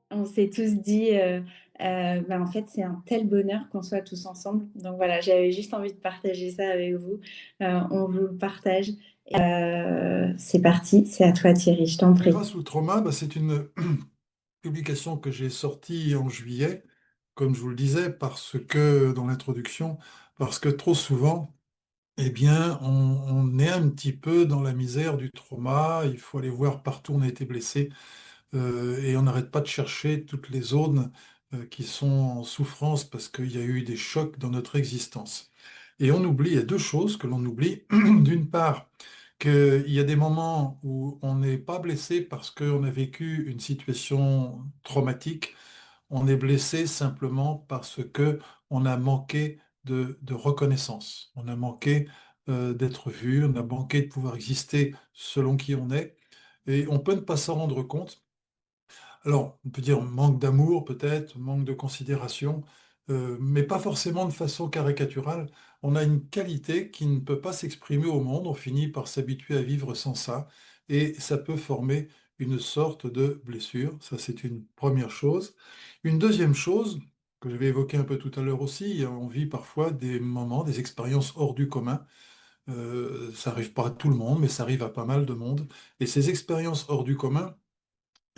On s'est tous dit, bah, en fait, c'est un tel bonheur qu'on soit tous ensemble. Donc voilà, j'avais juste envie de partager ça avec vous. On vous le partage. C'est parti, c'est à toi Thierry, je t'en prie. Grâce au trauma, bah, c'est une publication que j'ai sortie en juillet, comme je vous le disais, parce que dans l'introduction, parce que trop souvent, eh bien, on est un petit peu dans la misère du trauma. Il faut aller voir partout où on a été blessé, et on n'arrête pas de chercher toutes les zones qui sont en souffrance parce qu'il y a eu des chocs dans notre existence. Et on oublie, il y a deux choses que l'on oublie. D'une part, qu'il y a des moments où on n'est pas blessé parce qu'on a vécu une situation traumatique. On est blessé simplement parce que on a manqué de reconnaissance. On a manqué d'être vu, on a manqué de pouvoir exister selon qui on est. Et on peut ne pas s'en rendre compte. Alors, on peut dire manque d'amour peut-être, manque de considération, mais pas forcément de façon caricaturale. On a une qualité qui ne peut pas s'exprimer au monde, on finit par s'habituer à vivre sans ça, et ça peut former une sorte de blessure. Ça, c'est une première chose. Une deuxième chose, que je vais évoquer un peu tout à l'heure aussi, on vit parfois des moments, des expériences hors du commun. Ça n'arrive pas à tout le monde, mais ça arrive à pas mal de monde. Et ces expériences hors du commun,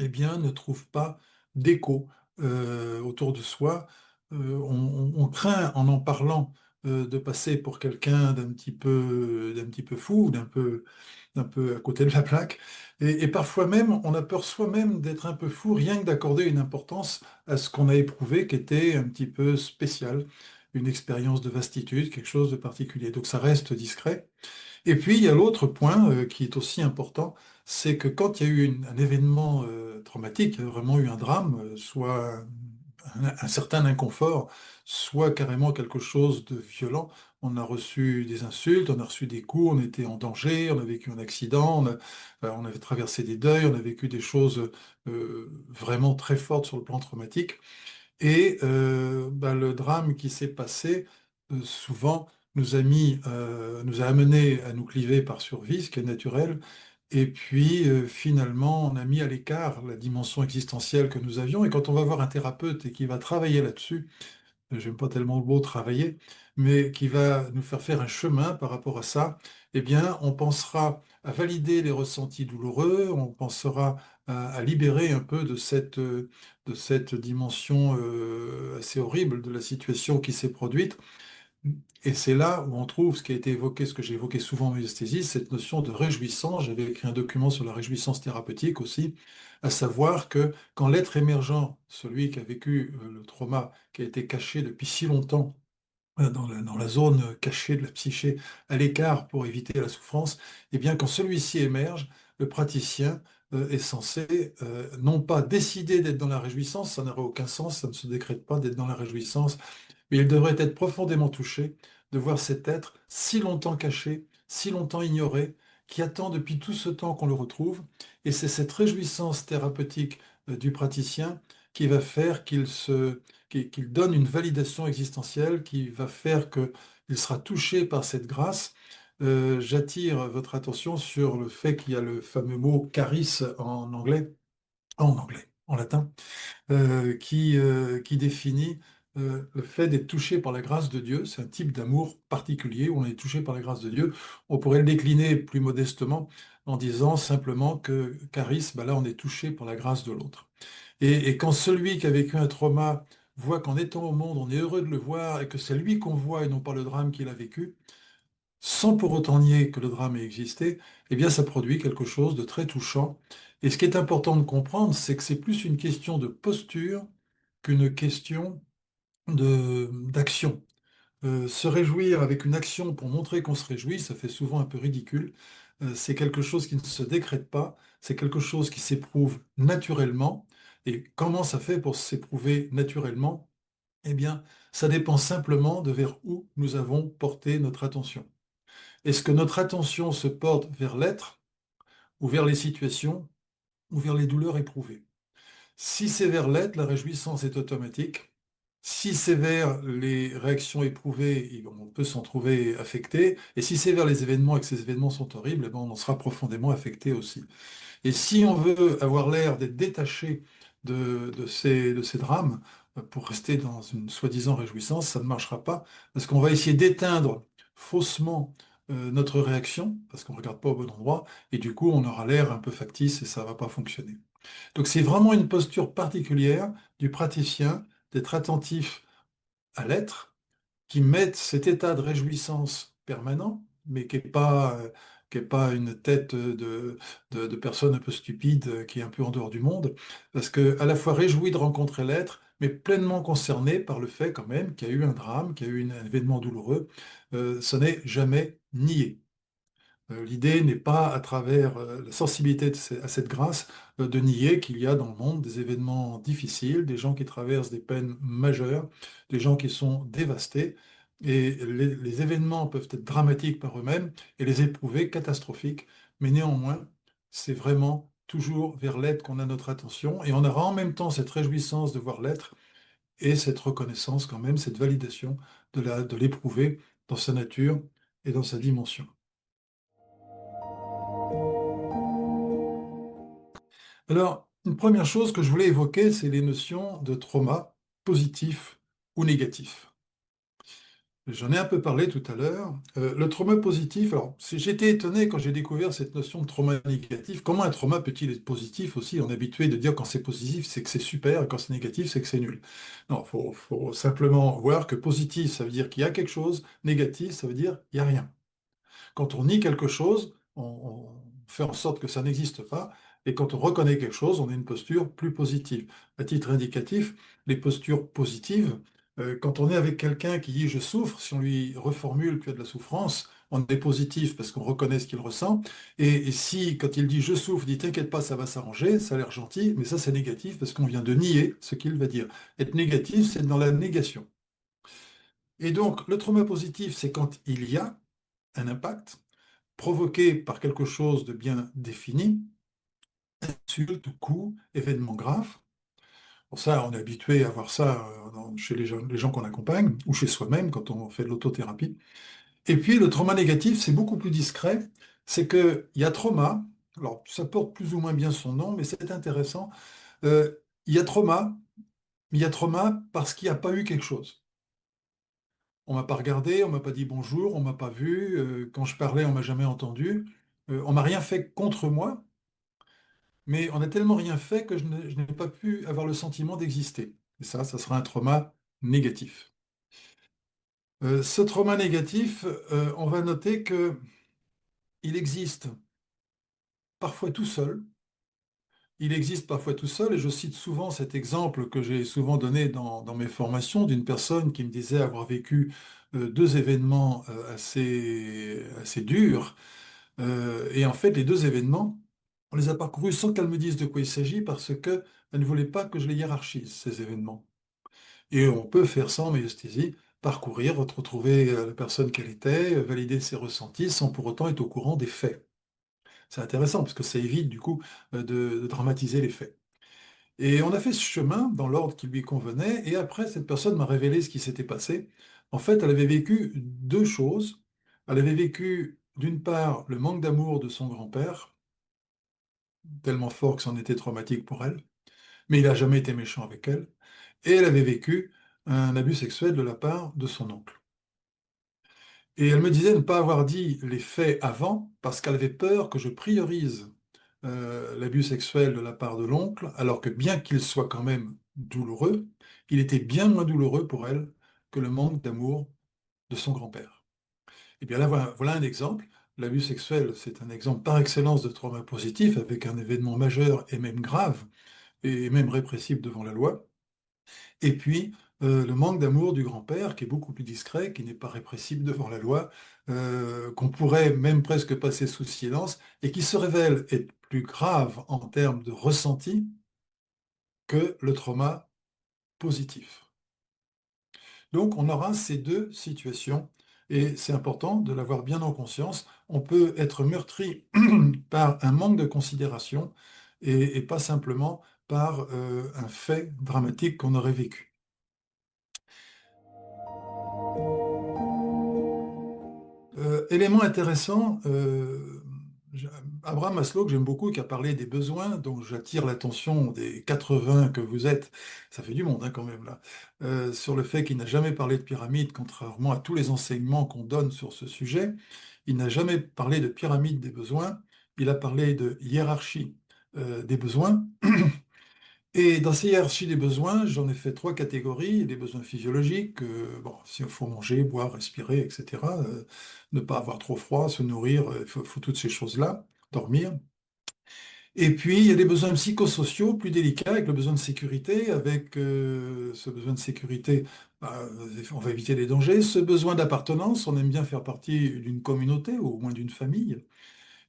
eh bien, ne trouve pas d'écho autour de soi. On craint en parlant de passer pour quelqu'un d'un petit peu fou, d'un peu à côté de la plaque. Et parfois même, on a peur soi-même d'être un peu fou, rien que d'accorder une importance à ce qu'on a éprouvé qui était un petit peu spécial, une expérience de vastitude, quelque chose de particulier. Donc ça reste discret. Et puis, il y a l'autre point qui est aussi important, c'est que quand il y a eu un événement traumatique, il y a vraiment eu un drame, soit un certain inconfort, soit carrément quelque chose de violent, on a reçu des insultes, on a reçu des coups, on était en danger, on a vécu un accident, on avait traversé des deuils, on a vécu des choses vraiment très fortes sur le plan traumatique. Et bah, le drame qui s'est passé, souvent, nous a amené à nous cliver par survie, ce qui est naturel. Et puis, finalement, on a mis à l'écart la dimension existentielle que nous avions. Et quand on va voir un thérapeute et qui va travailler là-dessus, j'aime pas tellement le mot travailler, mais qui va nous faire faire un chemin par rapport à ça, eh bien, on pensera à valider les ressentis douloureux, on pensera à libérer un peu de cette dimension assez horrible de la situation qui s'est produite. Et c'est là où on trouve ce qui a été évoqué, ce que j'ai évoqué souvent en myostésie, cette notion de réjouissance. J'avais écrit un document sur la réjouissance thérapeutique aussi, à savoir que quand l'être émergent, celui qui a vécu le trauma, qui a été caché depuis si longtemps dans la zone cachée de la psyché, à l'écart pour éviter la souffrance, eh bien quand celui-ci émerge, le praticien est censé non pas décider d'être dans la réjouissance, ça n'aurait aucun sens, ça ne se décrète pas d'être dans la réjouissance, mais il devrait être profondément touché de voir cet être si longtemps caché, si longtemps ignoré, qui attend depuis tout ce temps qu'on le retrouve. Et c'est cette réjouissance thérapeutique du praticien qui va faire qu'il donne une validation existentielle, qui va faire qu'il sera touché par cette grâce. J'attire votre attention sur le fait qu'il y a le fameux mot charis en latin, qui définit le fait d'être touché par la grâce de Dieu. C'est un type d'amour particulier où on est touché par la grâce de Dieu. On pourrait le décliner plus modestement en disant simplement que charisme, ben là, on est touché par la grâce de l'autre. Et quand celui qui a vécu un trauma voit qu'en étant au monde, on est heureux de le voir et que c'est lui qu'on voit et non pas le drame qu'il a vécu, sans pour autant nier que le drame ait existé, eh bien ça produit quelque chose de très touchant. Et ce qui est important de comprendre, c'est que c'est plus une question de posture qu'une question d'action. Se réjouir avec une action pour montrer qu'on se réjouit, ça fait souvent un peu ridicule. C'est quelque chose qui ne se décrète pas, c'est quelque chose qui s'éprouve naturellement. Et comment ça fait pour s'éprouver naturellement? Eh bien, ça dépend simplement de vers où nous avons porté notre attention. Est-ce que notre attention se porte vers l'être ou vers les situations ou vers les douleurs éprouvées? Si c'est vers l'être, la réjouissance est automatique. Si sévère les réactions éprouvées, on peut s'en trouver affecté. Et si sévères les événements et que ces événements sont horribles, eh ben, on en sera profondément affecté aussi. Et si on veut avoir l'air d'être détaché de ces drames, pour rester dans une soi-disant réjouissance, ça ne marchera pas, parce qu'on va essayer d'éteindre faussement notre réaction, parce qu'on ne regarde pas au bon endroit, et du coup on aura l'air un peu factice et ça ne va pas fonctionner. Donc c'est vraiment une posture particulière du praticien d'être attentif à l'être, qui mettent cet état de réjouissance permanent, mais qui est pas une tête de personne un peu stupide qui est un peu en dehors du monde, parce que à la fois réjoui de rencontrer l'être, mais pleinement concerné par le fait quand même qu'il y a eu un drame, qu'il y a eu un événement douloureux, ce n'est jamais nié. L'idée n'est pas, à travers la sensibilité à cette grâce, de nier qu'il y a dans le monde des événements difficiles, des gens qui traversent des peines majeures, des gens qui sont dévastés. Et les événements peuvent être dramatiques par eux-mêmes et les éprouver catastrophiques. Mais néanmoins, c'est vraiment toujours vers l'être qu'on a notre attention. Et on aura en même temps cette réjouissance de voir l'être et cette reconnaissance quand même, cette validation de l'éprouver dans sa nature et dans sa dimension. Alors, une première chose que je voulais évoquer, c'est les notions de trauma positif ou négatif. J'en ai un peu parlé tout à l'heure. Le trauma positif, alors j'étais étonné quand j'ai découvert cette notion de trauma négatif. Comment un trauma peut-il être positif aussi? On est habitué de dire quand c'est positif, c'est que c'est super, et quand c'est négatif, c'est que c'est nul. Non, faut simplement voir que positif, ça veut dire qu'il y a quelque chose, négatif, ça veut dire qu'il n'y a rien. Quand on nie quelque chose, on fait en sorte que ça n'existe pas. Et quand on reconnaît quelque chose, on a une posture plus positive. À titre indicatif, les postures positives, quand on est avec quelqu'un qui dit je souffre, si on lui reformule qu'il y a de la souffrance, on est positif parce qu'on reconnaît ce qu'il ressent. Et si, quand il dit je souffre, il dit t'inquiète pas, ça va s'arranger, ça a l'air gentil, mais ça c'est négatif parce qu'on vient de nier ce qu'il va dire. Être négatif, c'est dans la négation. Et donc, le trauma positif, c'est quand il y a un impact provoqué par quelque chose de bien défini, insulte, coup, événement grave. Pour ça, on est habitué à voir ça chez les gens qu'on accompagne ou chez soi-même quand on fait de l'autothérapie. Et puis, le trauma négatif, c'est beaucoup plus discret. C'est qu'il y a trauma, alors ça porte plus ou moins bien son nom, mais c'est intéressant. Euh, il y a trauma, mais il y a trauma parce qu'il n'y a pas eu quelque chose. On m'a pas regardé, on m'a pas dit bonjour, on m'a pas vu. Quand je parlais, on m'a jamais entendu. On m'a rien fait contre moi, mais on n'a tellement rien fait que je n'ai pas pu avoir le sentiment d'exister. Et ça sera un trauma négatif. Ce trauma négatif, on va noter que il existe parfois tout seul. Il existe parfois tout seul, et je cite souvent cet exemple que j'ai souvent donné dans mes formations d'une personne qui me disait avoir vécu deux événements assez durs. Et en fait, les deux événements, on les a parcourus sans qu'elle me dise de quoi il s'agit parce qu'elle ne voulait pas que je les hiérarchise, ces événements. Et on peut faire ça en médiasthésie, parcourir, retrouver la personne qu'elle était, valider ses ressentis sans pour autant être au courant des faits. C'est intéressant parce que ça évite du coup de dramatiser les faits. Et on a fait ce chemin dans l'ordre qui lui convenait, et après, cette personne m'a révélé ce qui s'était passé. En fait, elle avait vécu deux choses. Elle avait vécu, d'une part, le manque d'amour de son grand-père, tellement fort que c'en était traumatique pour elle, mais il n'a jamais été méchant avec elle. Et elle avait vécu un abus sexuel de la part de son oncle. Et elle me disait ne pas avoir dit les faits avant parce qu'elle avait peur que je priorise l'abus sexuel de la part de l'oncle, alors que bien qu'il soit quand même douloureux, il était bien moins douloureux pour elle que le manque d'amour de son grand-père. Et bien là, voilà un exemple. L'abus sexuel, c'est un exemple par excellence de trauma positif, avec un événement majeur et même grave, et même répressible devant la loi. Et puis, le manque d'amour du grand-père, qui est beaucoup plus discret, qui n'est pas répressible devant la loi, qu'on pourrait même presque passer sous silence, et qui se révèle être plus grave en termes de ressenti que le trauma positif. Donc, on aura ces deux situations, et c'est important de l'avoir bien en conscience. On peut être meurtri par un manque de considération et pas simplement par un fait dramatique qu'on aurait vécu. élément intéressant, j- Abraham Maslow, que j'aime beaucoup, qui a parlé des besoins, dont j'attire l'attention des 80 que vous êtes, ça fait du monde hein, quand même là, sur le fait qu'il n'a jamais parlé de pyramide, contrairement à tous les enseignements qu'on donne sur ce sujet. Il n'a jamais parlé de pyramide des besoins, il a parlé de hiérarchie des besoins. Et dans ces hiérarchies des besoins, j'en ai fait trois catégories. Les besoins physiologiques, bon, s'il faut manger, boire, respirer, etc. Ne pas avoir trop froid, se nourrir, il faut toutes ces choses-là, dormir. Et puis, il y a les besoins psychosociaux plus délicats, avec le besoin de sécurité. Avec ce besoin de sécurité, bah, on va éviter les dangers. Ce besoin d'appartenance, on aime bien faire partie d'une communauté, ou au moins d'une famille.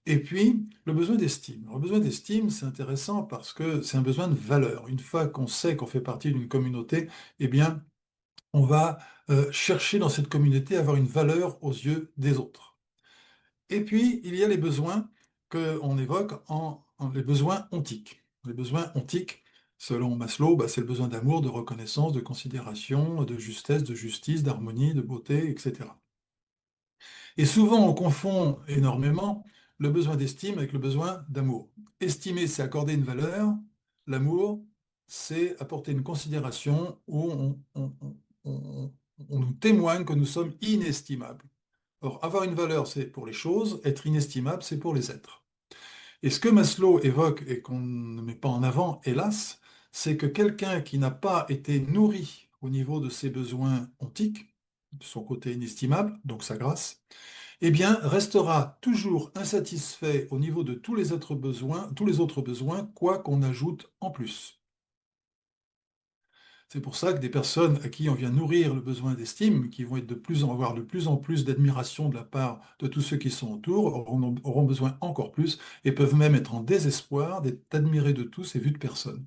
Et puis, le besoin d'estime. Alors, le besoin d'estime, c'est intéressant parce que c'est un besoin de valeur. Une fois qu'on sait qu'on fait partie d'une communauté, eh bien, on va chercher dans cette communauté à avoir une valeur aux yeux des autres. Et puis, il y a les besoins qu'on évoque les besoins ontiques. Les besoins ontiques, selon Maslow, bah, c'est le besoin d'amour, de reconnaissance, de considération, de justesse, de justice, d'harmonie, de beauté, etc. Et souvent, on confond énormément le besoin d'estime avec le besoin d'amour. Estimer, c'est accorder une valeur. L'amour, c'est apporter une considération où on nous témoigne que nous sommes inestimables. Or, avoir une valeur, c'est pour les choses, être inestimable, c'est pour les êtres. Et ce que Maslow évoque et qu'on ne met pas en avant, hélas, c'est que quelqu'un qui n'a pas été nourri au niveau de ses besoins ontiques, de son côté inestimable, donc sa grâce, eh bien, restera toujours insatisfait au niveau de tous les autres besoins, quoi qu'on ajoute en plus. C'est pour ça que des personnes à qui on vient nourrir le besoin d'estime, qui vont être avoir de plus en plus d'admiration de la part de tous ceux qui sont autour, auront besoin encore plus et peuvent même être en désespoir d'être admirés de tous et vus de personne.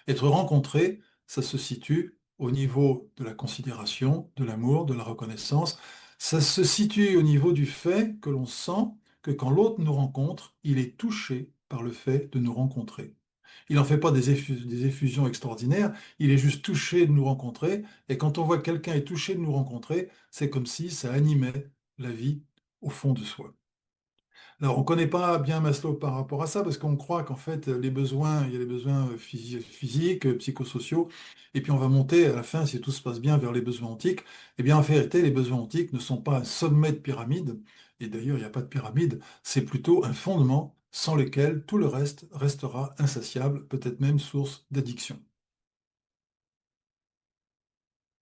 Être rencontré, ça se situe au niveau de la considération, de l'amour, de la reconnaissance. Ça se situe au niveau du fait que l'on sent que quand l'autre nous rencontre, il est touché par le fait de nous rencontrer. Il n'en fait pas des effusions extraordinaires, il est juste touché de nous rencontrer. Et quand on voit que quelqu'un est touché de nous rencontrer, c'est comme si ça animait la vie au fond de soi. Alors, on ne connaît pas bien Maslow par rapport à ça, parce qu'on croit qu'en fait, les besoins, il y a les besoins physiques, psychosociaux, et puis on va monter à la fin, si tout se passe bien, vers les besoins antiques. Eh bien, en vérité, les besoins antiques ne sont pas un sommet de pyramide, et d'ailleurs, il n'y a pas de pyramide, c'est plutôt un fondement sans lequel tout le reste restera insatiable, peut-être même source d'addiction.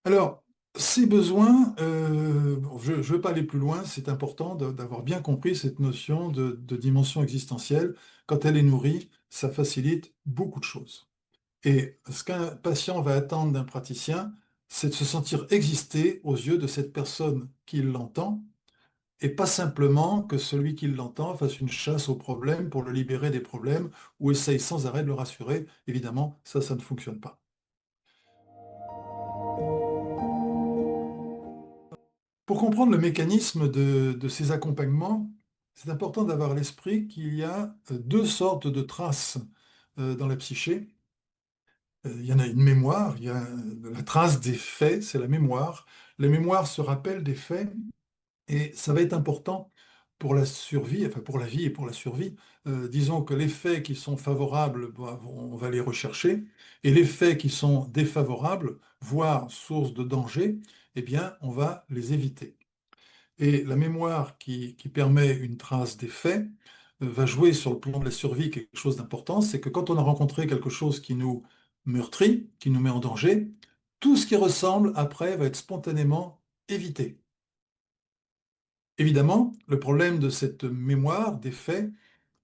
Alors, ces besoins, bon, je ne veux pas aller plus loin, c'est important d'avoir bien compris cette notion de dimension existentielle. Quand elle est nourrie, ça facilite beaucoup de choses. Et ce qu'un patient va attendre d'un praticien, c'est de se sentir exister aux yeux de cette personne qui l'entend, et pas simplement que celui qui l'entend fasse une chasse aux problèmes pour le libérer des problèmes ou essaye sans arrêt de le rassurer. Évidemment, ça ne fonctionne pas. Pour comprendre le mécanisme de ces accompagnements, c'est important d'avoir à l'esprit qu'il y a deux sortes de traces dans la psyché. Il y en a une mémoire, il y a la trace des faits, c'est la mémoire. La mémoire se rappelle des faits et ça va être important pour la survie, enfin pour la vie et pour la survie. Disons que les faits qui sont favorables, bah, on va les rechercher, et les faits qui sont défavorables, voire source de danger, eh bien, on va les éviter. Et la mémoire qui permet une trace des faits va jouer sur le plan de la survie quelque chose d'important, c'est que quand on a rencontré quelque chose qui nous meurtrit, qui nous met en danger, tout ce qui ressemble après va être spontanément évité. Évidemment, le problème de cette mémoire des faits,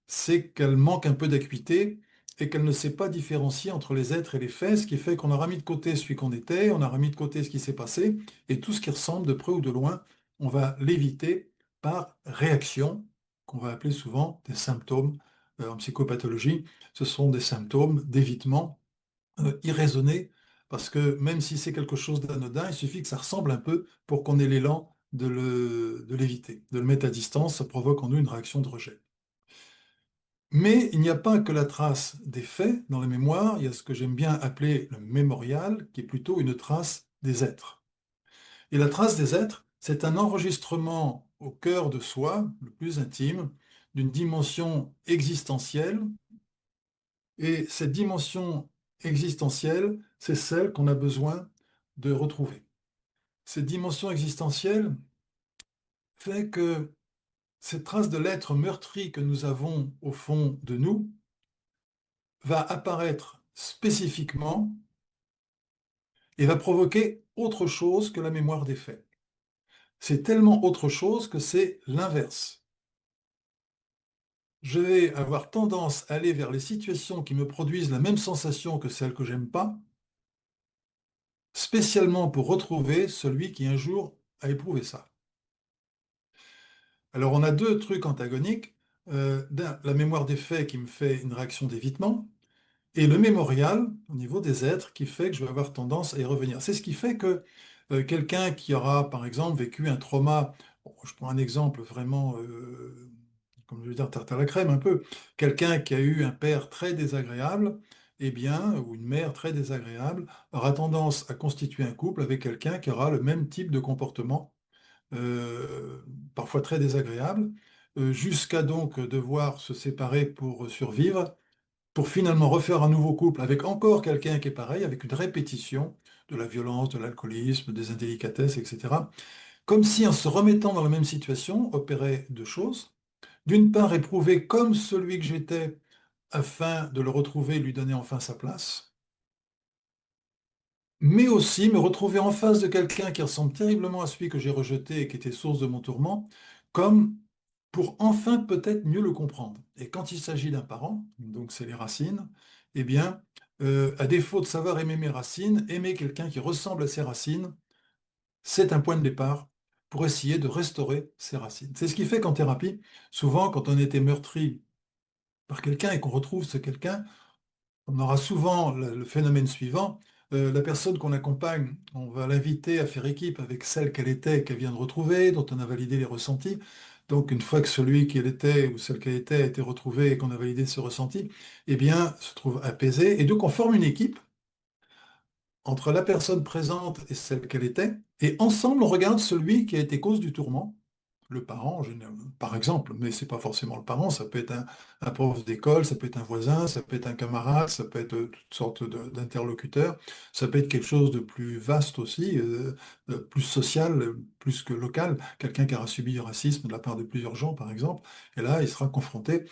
c'est qu'elle manque un peu d'acuité et qu'elle ne sait pas différencier entre les êtres et les faits, ce qui fait qu'on aura mis de côté celui qu'on était, on aura mis de côté ce qui s'est passé, et tout ce qui ressemble de près ou de loin, on va l'éviter par réaction, qu'on va appeler souvent des symptômes en psychopathologie. Ce sont des symptômes d'évitement irraisonné, parce que même si c'est quelque chose d'anodin, il suffit que ça ressemble un peu pour qu'on ait l'élan de l'éviter, de le mettre à distance, ça provoque en nous une réaction de rejet. Mais il n'y a pas que la trace des faits dans la mémoire, il y a ce que j'aime bien appeler le mémorial, qui est plutôt une trace des êtres. Et la trace des êtres, c'est un enregistrement au cœur de soi, le plus intime, d'une dimension existentielle. Et cette dimension existentielle, c'est celle qu'on a besoin de retrouver. Cette dimension existentielle fait que cette trace de l'être meurtri que nous avons au fond de nous va apparaître spécifiquement et va provoquer autre chose que la mémoire des faits. C'est tellement autre chose que c'est l'inverse. Je vais avoir tendance à aller vers les situations qui me produisent la même sensation que celles que j'aime pas, spécialement pour retrouver celui qui un jour a éprouvé ça. Alors on a deux trucs antagoniques. La mémoire des faits qui me fait une réaction d'évitement, et le mémorial au niveau des êtres qui fait que je vais avoir tendance à y revenir. C'est ce qui fait que quelqu'un qui aura par exemple vécu un trauma, bon, je prends un exemple vraiment, comme je veux dire, tarte à la crème un peu, quelqu'un qui a eu un père très désagréable, eh bien, ou une mère très désagréable, aura tendance à constituer un couple avec quelqu'un qui aura le même type de comportement euh, parfois très désagréable, jusqu'à donc devoir se séparer pour survivre, pour finalement refaire un nouveau couple avec encore quelqu'un qui est pareil, avec une répétition de la violence, de l'alcoolisme, des indélicatesses, etc. Comme si en se remettant dans la même situation, opérait deux choses. D'une part, éprouver comme celui que j'étais afin de le retrouver et lui donner enfin sa place, mais aussi me retrouver en face de quelqu'un qui ressemble terriblement à celui que j'ai rejeté et qui était source de mon tourment, comme pour enfin peut-être mieux le comprendre. Et quand il s'agit d'un parent, donc c'est les racines, eh bien, à défaut de savoir aimer mes racines, aimer quelqu'un qui ressemble à ses racines, c'est un point de départ pour essayer de restaurer ses racines. C'est ce qui fait qu'en thérapie, souvent, quand on était meurtri par quelqu'un et qu'on retrouve ce quelqu'un, on aura souvent le phénomène suivant. La personne qu'on accompagne, on va l'inviter à faire équipe avec celle qu'elle était, qu'elle vient de retrouver, dont on a validé les ressentis. Donc, une fois que celui qu'elle était ou celle qu'elle était a été retrouvé et qu'on a validé ce ressenti, eh bien, se trouve apaisé. Et donc, on forme une équipe entre la personne présente et celle qu'elle était, et ensemble, on regarde celui qui a été cause du tourment, le parent, par exemple, mais c'est pas forcément le parent, ça peut être un prof d'école, ça peut être un voisin, ça peut être un camarade, ça peut être toutes sortes d'interlocuteurs, ça peut être quelque chose de plus vaste aussi, plus social, plus que local, quelqu'un qui aura subi du racisme de la part de plusieurs gens, par exemple, et là, il sera confronté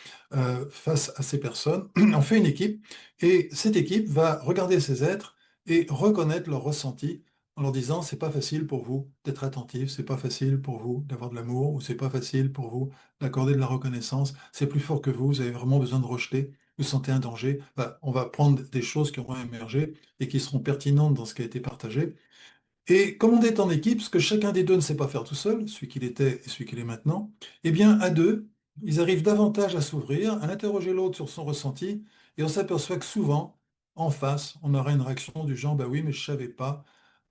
face à ces personnes. On fait une équipe, et cette équipe va regarder ces êtres et reconnaître leurs ressentis en leur disant c'est pas facile pour vous d'être attentif, c'est pas facile pour vous d'avoir de l'amour, ou c'est pas facile pour vous d'accorder de la reconnaissance, c'est plus fort que vous avez vraiment besoin de rejeter, vous sentez un danger. Bah, on va prendre des choses qui auront émergé et qui seront pertinentes dans ce qui a été partagé. Et comme on est en équipe, ce que chacun des deux ne sait pas faire tout seul, celui qu'il était et celui qu'il est maintenant, eh bien, à deux, ils arrivent davantage à s'ouvrir, à interroger l'autre sur son ressenti, et on s'aperçoit que souvent, en face, on aura une réaction du genre, bah oui, mais je savais pas,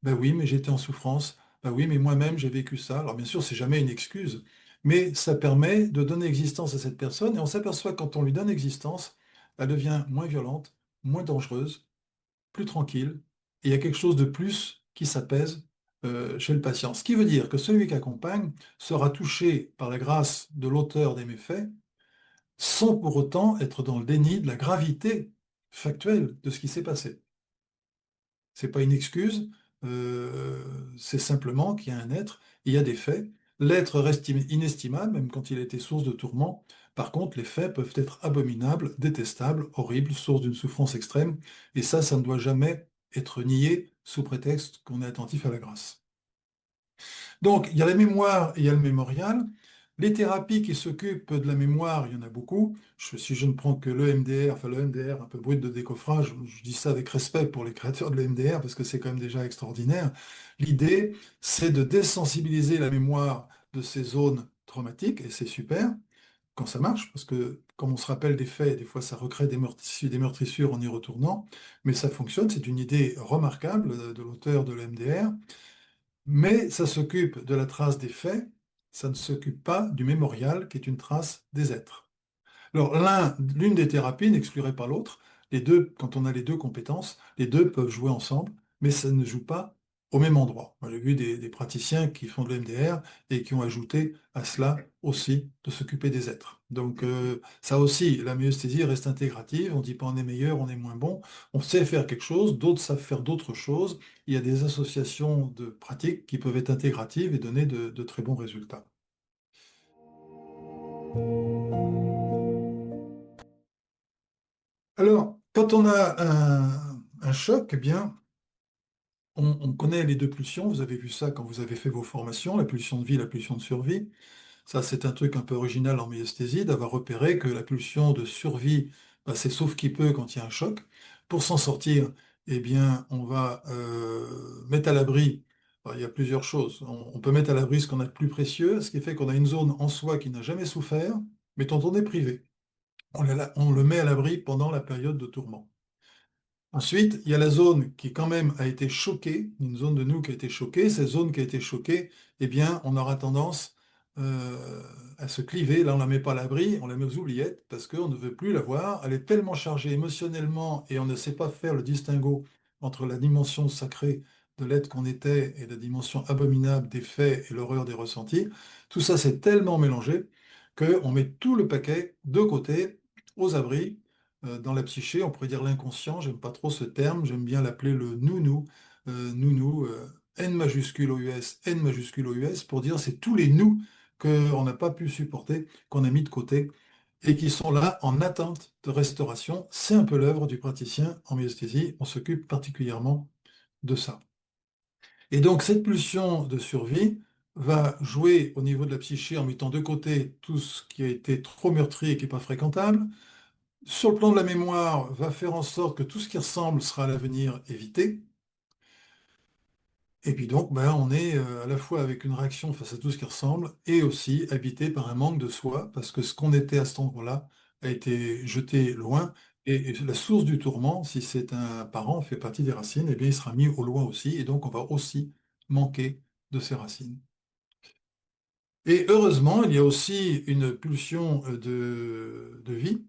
bah oui, mais j'étais en souffrance, bah oui, mais moi-même j'ai vécu ça. Alors bien sûr, c'est jamais une excuse, mais ça permet de donner existence à cette personne, et on s'aperçoit que quand on lui donne existence, elle devient moins violente, moins dangereuse, plus tranquille, et il y a quelque chose de plus qui s'apaise chez le patient. Ce qui veut dire que celui qui accompagne sera touché par la grâce de l'auteur des méfaits, sans pour autant être dans le déni de la gravité factuelle de ce qui s'est passé. C'est pas une excuse, c'est simplement qu'il y a un être, il y a des faits. L'être reste inestimable, même quand il a été source de tourment. Par contre, les faits peuvent être abominables, détestables, horribles, source d'une souffrance extrême. Et ça ne doit jamais être nié sous prétexte qu'on est attentif à la grâce. Donc, il y a la mémoire et il y a le mémorial. Les thérapies qui s'occupent de la mémoire, il y en a beaucoup. Si je ne prends que l'EMDR, enfin l'EMDR, un peu brut de décoffrage, je dis ça avec respect pour les créateurs de l'EMDR parce que c'est quand même déjà extraordinaire. L'idée, c'est de désensibiliser la mémoire de ces zones traumatiques, et c'est super quand ça marche, parce que comme on se rappelle des faits, des fois ça recrée des meurtrissures en y retournant, mais ça fonctionne, c'est une idée remarquable de l'auteur de l'EMDR. Mais ça s'occupe de la trace des faits, ça ne s'occupe pas du mémorial, qui est une trace des êtres. Alors, l'une des thérapies n'exclurait pas l'autre. Les deux, quand on a les deux compétences, les deux peuvent jouer ensemble, mais ça ne joue pas au même endroit. Moi, j'ai vu des praticiens qui font de l'EMDR et qui ont ajouté à cela aussi de s'occuper des êtres. Donc ça aussi, la myesthésie reste intégrative. On ne dit pas on est meilleur, on est moins bon. On sait faire quelque chose, d'autres savent faire d'autres choses. Il y a des associations de pratiques qui peuvent être intégratives et donner de très bons résultats. Alors, quand on a un choc, eh bien, on connaît les deux pulsions. Vous avez vu ça quand vous avez fait vos formations, la pulsion de vie, la pulsion de survie. Ça, c'est un truc un peu original en myesthésie, d'avoir repéré que la pulsion de survie, bah, c'est sauf qui peut quand il y a un choc. Pour s'en sortir, eh bien, on va mettre à l'abri. Bah, il y a plusieurs choses. On peut mettre à l'abri ce qu'on a de plus précieux, ce qui fait qu'on a une zone en soi qui n'a jamais souffert, mais dont on est privé. On le met à l'abri pendant la période de tourment. Ensuite, il y a la zone qui quand même a été choquée, une zone de nous qui a été choquée. Cette zone qui a été choquée, eh bien, on aura tendance à se cliver. Là, on ne la met pas à l'abri, on la met aux oubliettes parce qu'on ne veut plus la voir. Elle est tellement chargée émotionnellement et on ne sait pas faire le distinguo entre la dimension sacrée de l'être qu'on était et la dimension abominable des faits et l'horreur des ressentis. Tout ça, c'est tellement mélangé qu'on met tout le paquet de côté, aux abris dans la psyché, on pourrait dire l'inconscient, j'aime pas trop ce terme, j'aime bien l'appeler le nounou, nounou, N majuscule au US, N majuscule au US, pour dire c'est tous les nous qu'on n'a pas pu supporter, qu'on a mis de côté, et qui sont là en attente de restauration. C'est un peu l'œuvre du praticien en myesthésie, on s'occupe particulièrement de ça. Et donc cette pulsion de survie va jouer au niveau de la psyché en mettant de côté tout ce qui a été trop meurtri et qui n'est pas fréquentable, sur le plan de la mémoire, va faire en sorte que tout ce qui ressemble sera à l'avenir évité. Et puis donc, ben, on est à la fois avec une réaction face à tout ce qui ressemble et aussi habité par un manque de soi, parce que ce qu'on était à cet endroit-là a été jeté loin. Et la source du tourment, si c'est un parent, fait partie des racines, eh bien, il sera mis au loin aussi. Et donc, on va aussi manquer de ses racines. Et heureusement, il y a aussi une pulsion de vie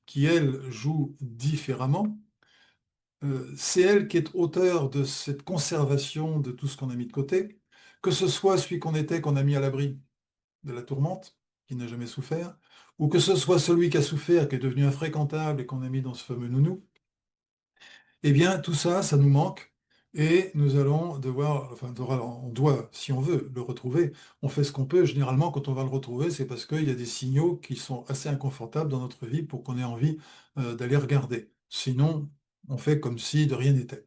qui, elle, joue différemment. C'est elle qui est auteure de cette conservation de tout ce qu'on a mis de côté, que ce soit celui qu'on était, qu'on a mis à l'abri de la tourmente, qui n'a jamais souffert, ou que ce soit celui qui a souffert, qui est devenu infréquentable et qu'on a mis dans ce fameux nounou. Eh bien, tout ça, ça nous manque, et nous allons devoir, enfin, on doit, si on veut, le retrouver. On fait ce qu'on peut. Généralement, quand on va le retrouver, c'est parce qu'il y a des signaux qui sont assez inconfortables dans notre vie pour qu'on ait envie d'aller regarder. Sinon, on fait comme si de rien n'était.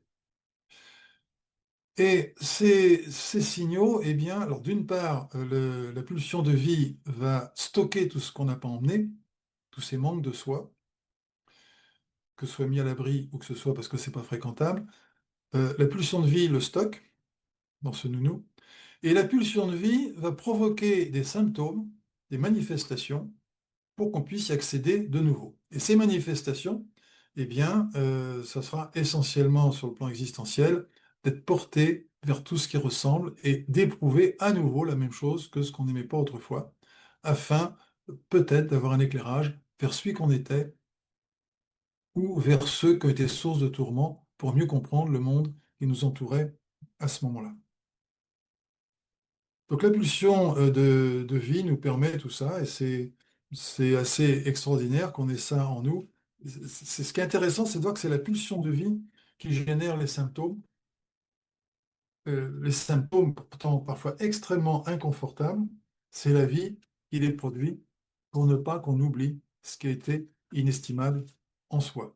Et ces signaux, eh bien, alors d'une part, la pulsion de vie va stocker tout ce qu'on n'a pas emmené, tous ces manques de soi, que ce soit mis à l'abri ou que ce soit parce que c'est pas fréquentable. La pulsion de vie le stocke dans ce nounou. Et la pulsion de vie va provoquer des symptômes, des manifestations, pour qu'on puisse y accéder de nouveau. Et ces manifestations, eh bien, ça sera essentiellement sur le plan existentiel, d'être porté vers tout ce qui ressemble et d'éprouver à nouveau la même chose que ce qu'on n'aimait pas autrefois, afin peut-être d'avoir un éclairage vers celui qu'on était ou vers ceux qui ont été source de tourment pour mieux comprendre le monde qui nous entourait à ce moment-là. Donc la pulsion de vie nous permet tout ça et c'est assez extraordinaire qu'on ait ça en nous. Ce qui est intéressant, c'est de voir que c'est la pulsion de vie qui génère les symptômes. Les symptômes, pourtant parfois extrêmement inconfortables, c'est la vie qui les produit pour ne pas qu'on oublie ce qui a été inestimable en soi.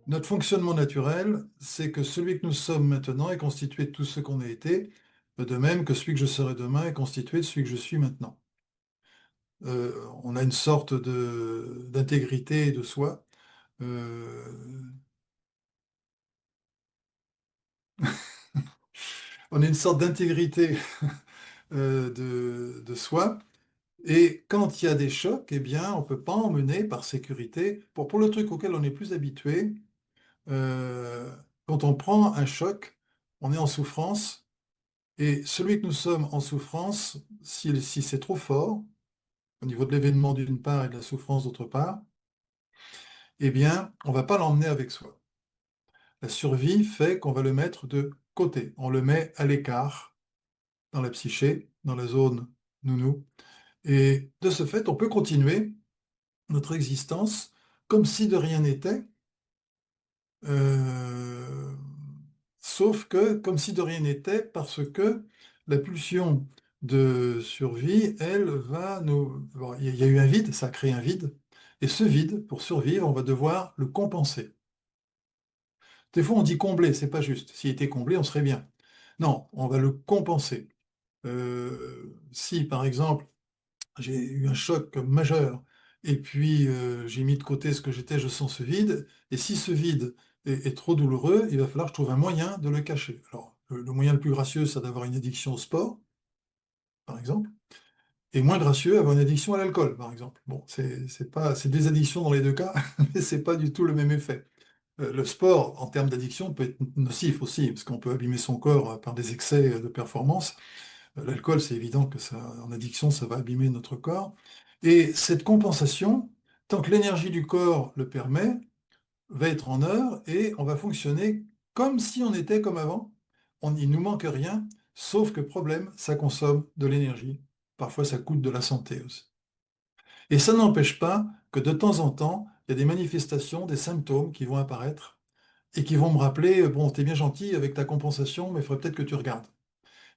Notre fonctionnement naturel, c'est que celui que nous sommes maintenant est constitué de tout ce qu'on a été, de même que celui que je serai demain est constitué de celui que je suis maintenant. On a une sorte d'intégrité de soi. Euh, on a une sorte d'intégrité de soi. Et quand il y a des chocs, eh bien, on ne peut pas emmener par sécurité. Pour le truc auquel on est plus habitué, euh, quand on prend un choc, on est en souffrance. Et celui que nous sommes en souffrance, si c'est trop fort, au niveau de l'événement d'une part et de la souffrance d'autre part, eh bien, on ne va pas l'emmener avec soi. La survie fait qu'on va le mettre de côté. On le met à l'écart dans la psyché, dans la zone nounou. Et de ce fait, on peut continuer notre existence comme si de rien n'était, euh, sauf que comme si de rien n'était, parce que la pulsion de survie, elle va nous... bon, il y a eu un vide, ça crée un vide, et ce vide, pour survivre, on va devoir le compenser. Des fois, on dit combler, c'est pas juste. S'il était comblé, on serait bien. Non, on va le compenser. Si, par exemple, j'ai eu un choc majeur, et puis j'ai mis de côté ce que j'étais, je sens ce vide, et si ce vide est trop douloureux, il va falloir que je trouve un moyen de le cacher. Alors, le moyen le plus gracieux, c'est d'avoir une addiction au sport, par exemple, et moins gracieux, avoir une addiction à l'alcool, par exemple. Bon, c'est pas, c'est des addictions dans les deux cas, mais c'est pas du tout le même effet. Le sport, en termes d'addiction, peut être nocif aussi, parce qu'on peut abîmer son corps par des excès de performance. L'alcool, c'est évident que ça, en addiction, ça va abîmer notre corps. Et cette compensation, tant que l'énergie du corps le permet, va être en œuvre et on va fonctionner comme si on était comme avant. Il nous manque rien, sauf que problème, ça consomme de l'énergie. Parfois, ça coûte de la santé aussi. Et ça n'empêche pas que de temps en temps, il y a des manifestations, des symptômes qui vont apparaître et qui vont me rappeler, bon, t'es bien gentil avec ta compensation, mais il faudrait peut-être que tu regardes.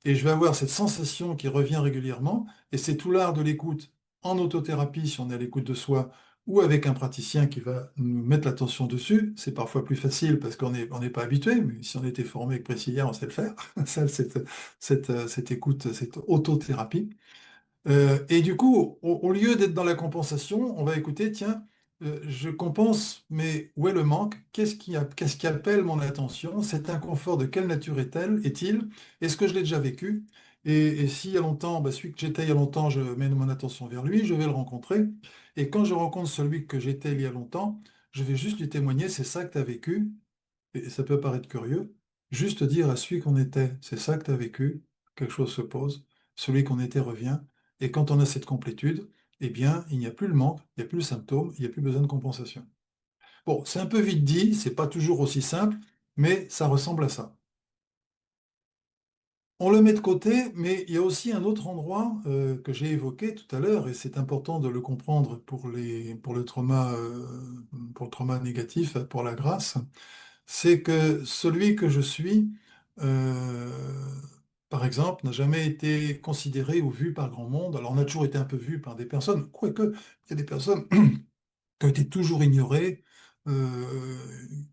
Et je vais avoir cette sensation qui revient régulièrement, et c'est tout l'art de l'écoute en autothérapie, si on est à l'écoute de soi, ou avec un praticien qui va nous mettre l'attention dessus. C'est parfois plus facile parce on n'est pas habitué, mais si on était formé avec Priscilla, on sait le faire. Ça, cette écoute, cette autothérapie. Et du coup, au lieu d'être dans la compensation, on va écouter, tiens, je compense, mais où est le manque? Qu'est-ce qui appelle mon attention? Cet inconfort, de quelle nature est-il? Est-ce que je l'ai déjà vécu? Et s'il y a longtemps, bah, celui que j'étais il y a longtemps, je mène mon attention vers lui, je vais le rencontrer. Et quand je rencontre celui que j'étais il y a longtemps, je vais juste lui témoigner, c'est ça que tu as vécu, et ça peut paraître curieux, juste dire à celui qu'on était, c'est ça que tu as vécu, quelque chose se pose, celui qu'on était revient, et quand on a cette complétude, eh bien, il n'y a plus le manque, il n'y a plus le symptôme, il n'y a plus besoin de compensation. Bon, c'est un peu vite dit, c'est pas toujours aussi simple, mais ça ressemble à ça. On le met de côté, mais il y a aussi un autre endroit que j'ai évoqué tout à l'heure, et c'est important de le comprendre pour le trauma négatif, pour la grâce. C'est que celui que je suis, euh, par exemple, n'a jamais été considéré ou vu par grand monde. Alors, on a toujours été un peu vu par des personnes, quoique il y a des personnes qui ont été toujours ignorées. euh,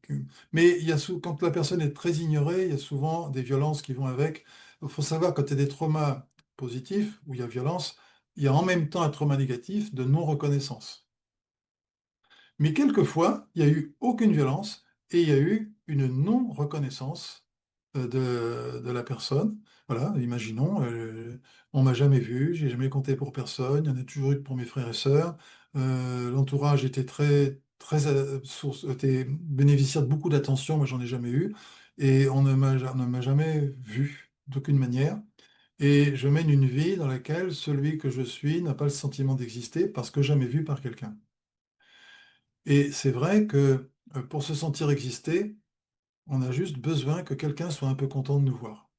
que- mais quand la personne est très ignorée, il y a souvent des violences qui vont avec. Il faut savoir, quand il y a des traumas positifs, où il y a violence, il y a en même temps un trauma négatif de non-reconnaissance. Mais quelquefois, il n'y a eu aucune violence et il y a eu une non-reconnaissance de la personne. Voilà, imaginons, on m'a jamais vu, j'ai jamais compté pour personne, il y en a toujours eu pour mes frères et sœurs. L'entourage était très était bénéficiaire de beaucoup d'attention, moi j'en ai jamais eu. Et on ne m'a jamais vu d'aucune manière. Et je mène une vie dans laquelle celui que je suis n'a pas le sentiment d'exister parce que jamais vu par quelqu'un. Et c'est vrai que pour se sentir exister, on a juste besoin que quelqu'un soit un peu content de nous voir.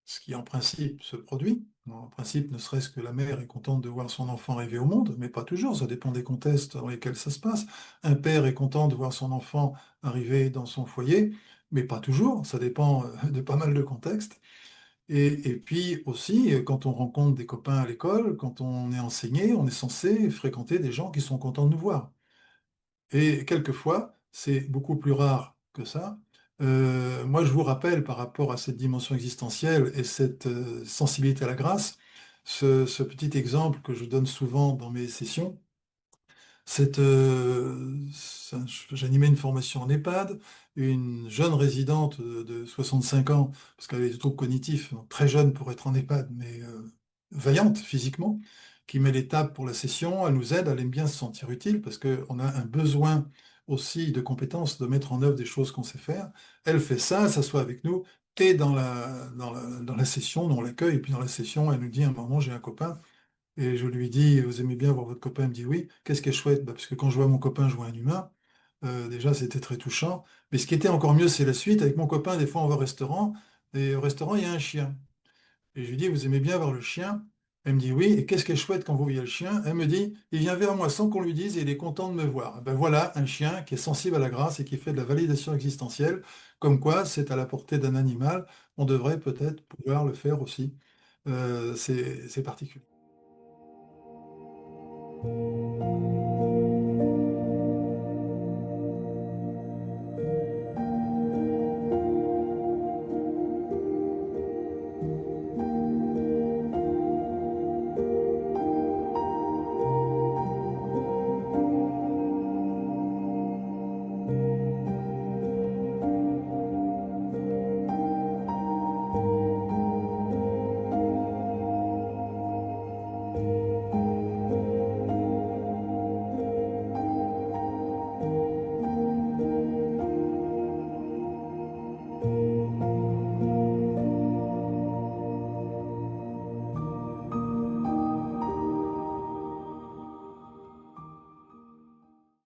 Ce qui en principe se produit. En principe, ne serait-ce que la mère est contente de voir son enfant arriver au monde, mais pas toujours, ça dépend des contextes dans lesquels ça se passe. Un père est content de voir son enfant arriver dans son foyer, mais pas toujours, ça dépend de pas mal de contextes. Et puis aussi, quand on rencontre des copains à l'école, quand on est enseigné, on est censé fréquenter des gens qui sont contents de nous voir. Et quelquefois, c'est beaucoup plus rare que ça. Moi, je vous rappelle, par rapport à cette dimension existentielle et cette sensibilité à la grâce, ce petit exemple que je donne souvent dans mes sessions. J'animais une formation en EHPAD, une jeune résidente de 65 ans, parce qu'elle avait des troubles cognitifs, donc très jeune pour être en EHPAD, mais vaillante physiquement, qui met les tables pour la session, elle nous aide, elle aime bien se sentir utile, parce qu'on a un besoin aussi de compétences, de mettre en œuvre des choses qu'on sait faire. Elle fait ça, elle s'assoit avec nous, et dans la session, on l'accueille, et puis dans la session, elle nous dit, à un moment, j'ai un copain. Et je lui dis, vous aimez bien voir votre copain? Il me dit oui. Qu'est-ce qui est chouette? Bah, parce que quand je vois mon copain jouer un humain, déjà c'était très touchant. Mais ce qui était encore mieux, c'est la suite. Avec mon copain, des fois on va au restaurant, et au restaurant, il y a un chien. Et je lui dis, vous aimez bien voir le chien? Elle me dit oui. Et qu'est-ce qui est chouette quand vous voyez le chien? Elle me dit, il vient vers moi sans qu'on lui dise et il est content de me voir. Ben voilà un chien qui est sensible à la grâce et qui fait de la validation existentielle, comme quoi c'est à la portée d'un animal. On devrait peut-être pouvoir le faire aussi. C'est particulier.